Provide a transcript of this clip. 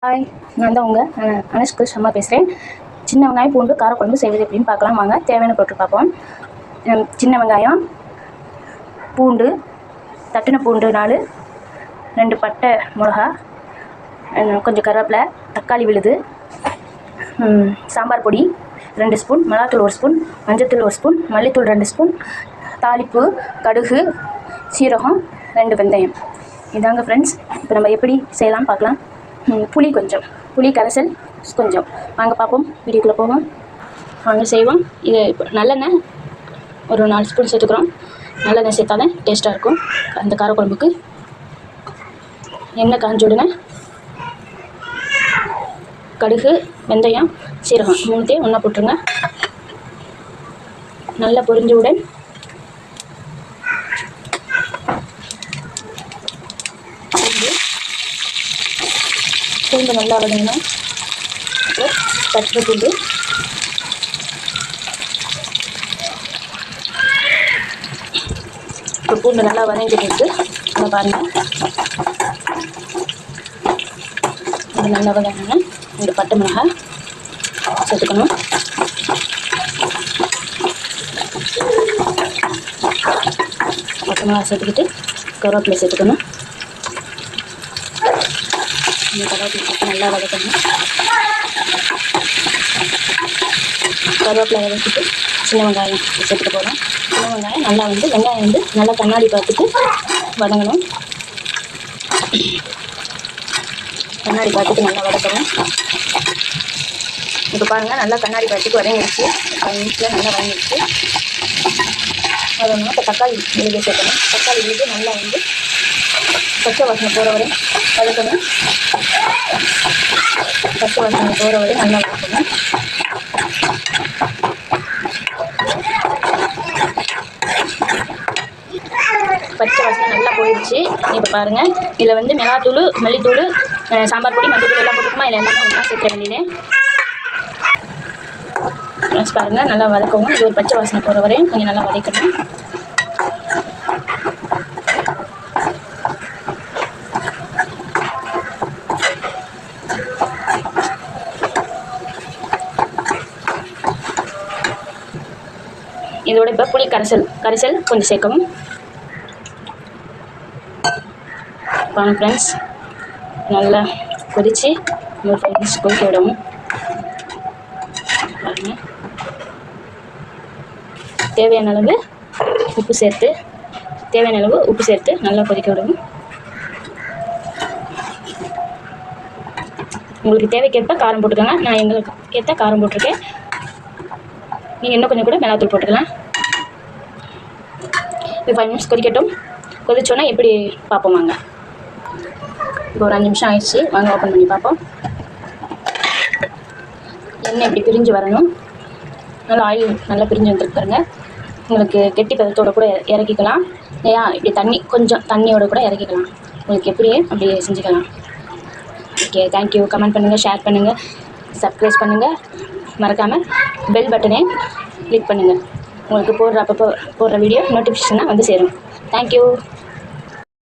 Hi, நான் தான் உங்கள் அனுஷ்கு சர்மா பேசுகிறேன். சின்ன வெங்காயம் பூண்டு காரக்குழம்பு செய்வது எப்படின்னு பார்க்கலாம் வாங்க. தேவையான பொருட்கள் பார்ப்போம். சின்ன வெங்காயம், பூண்டு, தட்டின பூண்டு 4, 2 பட்டை மிளகா, கொஞ்சம் கருவேப்பிலை, தக்காளி விழுது, சாம்பார் பொடி 2 ஸ்பூன், மிளகாத்தூள் 1 ஸ்பூன், மஞ்சத்தூள் 1 ஸ்பூன், மல்லித்தூள் 2 ஸ்பூன், தாளிப்பு, கடுகு, சீரகம், 2 வெந்தயம். இதாங்க ஃப்ரெண்ட்ஸ். இப்போ நம்ம எப்படி செய்யலாம் பார்க்கலாம். புளி கரைசல் கொஞ்சம். வாங்க பார்ப்போம், வீடியோக்குள்ளே போவோம். வாங்க செய்வோம். இது இப்போ நல்லெண்ணெய் ஒரு 4 ஸ்பூன் சேர்த்துக்கிறோம். நல்லெண்ணெய் சேர்த்தாதான் டேஸ்ட்டாக இருக்கும் அந்த காரக்குழம்புக்கு. எண்ணெய் காஞ்ச உடனே கடுகு, வெந்தயம், சீரகம் 3 ஒன்றா போட்டுருங்க. நல்லா பொரிஞ்சவுடன் பூண்டு நல்லா வதங்கணும். அப்புறம் தட்டின பூண்டு, இப்போ பூண்டு நல்லா வதங்கிட்டு இருக்கு. அதை பாருங்கள், இது நல்லா வதங்கினா இந்த பட்டை மிளகாய் சேர்த்துக்கணும். பட்டை மிளகாய் சேர்த்துக்கிட்டு கருவேப்பிலை சேர்த்துக்கணும். இந்த கருவேப்பிலை சேர்த்து நல்லா வதக்கணும். கருவேப்பிலை வதக்கிட்டு சின்ன வெங்காயம் சேர்த்துட்டு போகிறோம். சின்ன வெங்காயம் வெங்காயம் நல்லா கண்ணாடி பார்த்துட்டு வதங்கணும். கண்ணாடி பார்த்துட்டு நல்லா வதக்கணும். இப்போ பாருங்கள், நல்லா கண்ணாடி பார்த்துட்டு வதங்கிடுச்சு. 5 நிமிஷத்தில் நல்லா வதங்கிடுச்சு. வதங்கணும். இப்போ தக்காளி விழுது சேர்க்கணும். தக்காளி விழுது நல்லா பச்சை வாசனை போகிற வரை வதக்கணும். பச்சை வாசனை போகிற வரை நல்லா வதக்கணும். பச்சை வாசனை நல்லா போயிடுச்சு. இப்போ பாருங்கள், இதில் மிளகாத்தூள், மல்லித்தூள், சாம்பார் பொடி, மஞ்சள் எல்லாம் போட்டுக்குமா. இதில் எல்லாமே ஒன்றா சேர்க்க வேண்டியது. பாருங்கள், நல்லா வதக்கவும். இது ஒரு பச்சை வாசனை போகிற வரையும் கொஞ்சம் நல்லா வதக்கணும். இதோட இப்போ புளி கரைசல் கொஞ்சம் சேர்க்கவும். பாருங்க ஃப்ரெண்ட்ஸ், நல்லா கொதித்து ஒரு 5 நிமிஷம் கொதிக்க விடவும். பாருங்கள், தேவையான அளவு உப்பு சேர்த்து நல்லா கொதிக்க விடவும். உங்களுக்கு தேவைக்கேற்ப காரம் போட்டுக்கோங்க. நான் எங்களுக்கு ஏற்ற காரம் போட்டிருக்கேன். நீங்கள் இன்னும் கொஞ்சம் கூட மிளகாத்தூள் போட்டுக்கலாம். இது 5 நிமிஷம் கொதிக்கட்டும். கொதிச்சோன்னா எப்படி பார்ப்போம் வாங்க. இப்போ ஒரு 5 நிமிஷம் ஆயிடுச்சு. வாங்க ஓப்பன் பண்ணி பார்ப்போம். எண்ணெய் இப்படி பிரிஞ்சு வரணும். நல்லா ஆயில் நல்லா பிரிஞ்சு வந்துருக்குறங்க. உங்களுக்கு கெட்டி பதத்தோடு கூட இறக்கிக்கலாம். ஏன் இப்படி கொஞ்சம் தண்ணியோடு கூட இறக்கிக்கலாம். உங்களுக்கு எப்படி அப்படி செஞ்சுக்கலாம். Okay, thank you. கமெண்ட் பண்ணுங்கள், ஷேர் பண்ணுங்கள், சப்ஸ்கிரைப் பண்ணுங்கள். மறக்காமல் பெல் பட்டனை கிளிக் பண்ணுங்கள். உங்களுக்கு போடுற வீடியோ நோட்டிஃபிகேஷனாக சேரும். தேங்க்யூ.